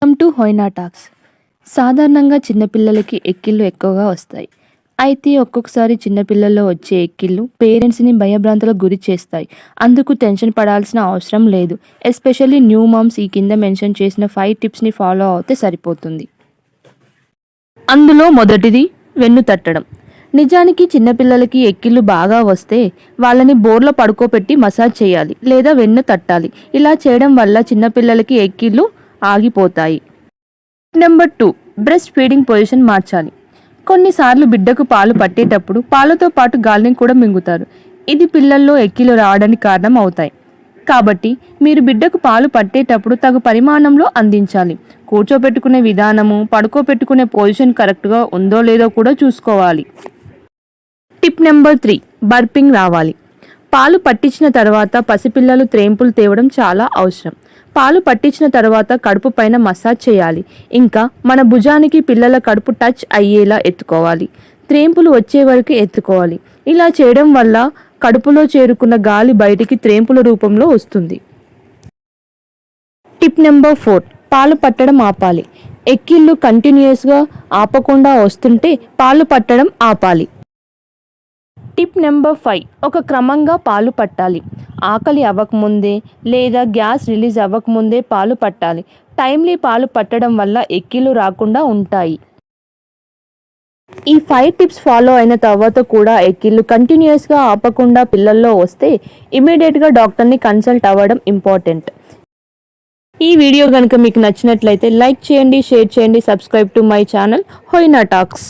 Welcome to హోయినా talks. సాధారణంగా చిన్నపిల్లలకి ఎక్కిళ్ళు ఎక్కువగా వస్తాయి. అయితే ఒక్కొక్కసారి చిన్నపిల్లల్లో వచ్చే ఎక్కిళ్ళు పేరెంట్స్‌ని భయభ్రాంతులకు గురి చేస్తాయి. అందుకు టెన్షన్ పడాల్సిన అవసరం లేదు. ఎస్పెషల్లీ న్యూ మామ్స్ ఈ కింద మెన్షన్ చేసిన 5 టిప్స్‌ని ఫాలో అవుతే సరిపోతుంది. అందులో మొదటిది వెన్ను తట్టడం. నిజానికి చిన్నపిల్లలకి ఎక్కిళ్ళు బాగా వస్తే వాళ్ళని బోర్లో పడుకోబెట్టి మసాజ్ చేయాలి లేదా వెన్ను తట్టాలి. ఇలా చేయడం వల్ల చిన్నపిల్లలకి ఎక్కిళ్ళు ఆగిపోతాయి. నెంబర్ 2, బ్రెస్ట్ ఫీడింగ్ పొజిషన్ మార్చాలి. కొన్నిసార్లు బిడ్డకు పాలు పట్టేటప్పుడు పాలతో పాటు గాలిని కూడా మింగుతారు. ఇది పిల్లల్లో ఎక్కిళ్ళు రావడానికి కారణం అవుతాయి. కాబట్టి మీరు బిడ్డకు పాలు పట్టేటప్పుడు తగు పరిమాణంలో అందించాలి. కూర్చోపెట్టుకునే విధానము, పడుకోబెట్టుకునే పొజిషన్ కరెక్ట్గా ఉందో లేదో కూడా చూసుకోవాలి. టిప్ నెంబర్ 3, బర్పింగ్ రావాలి. పాలు పట్టించిన తర్వాత పసిపిల్లలు త్రేంపులు తేవడం చాలా అవసరం. పాలు పట్టించిన తర్వాత కడుపు పైన మసాజ్ చేయాలి. ఇంకా మన భుజానికి పిల్లల కడుపు టచ్ అయ్యేలా ఎత్తుకోవాలి. త్రేంపులు వచ్చే వరకు ఎత్తుకోవాలి. ఇలా చేయడం వల్ల కడుపులో చేరుకున్న గాలి బయటికి త్రేంపుల రూపంలో వస్తుంది. టిప్ నెంబర్ 4, పాలు పట్టడం ఆపాలి. ఎక్కిళ్ళు కంటిన్యూస్గా ఆపకుండా వస్తుంటే పాలు పట్టడం ఆపాలి. టిప్ నెంబర్ 5, ఒక క్రమంగా పాలు పట్టాలి. ఆకలి అవ్వకముందే లేదా గ్యాస్ రిలీజ్ అవ్వకముందే పాలు పట్టాలి. టైమ్లీ పాలు పట్టడం వల్ల ఎక్కిళ్ళు రాకుండా ఉంటాయి. ఈ 5 టిప్స్ ఫాలో అయిన తర్వాత కూడా ఎక్కిళ్ళు కంటిన్యూస్గా ఆపకుండా పిల్లల్లో వస్తే ఇమీడియట్గా డాక్టర్ని కన్సల్ట్ అవ్వడం ఇంపార్టెంట్. ఈ వీడియో కనుక మీకు నచ్చినట్లయితే లైక్ చేయండి, షేర్ చేయండి, సబ్స్క్రైబ్ టు మై ఛానల్ హోయినా టాక్స్.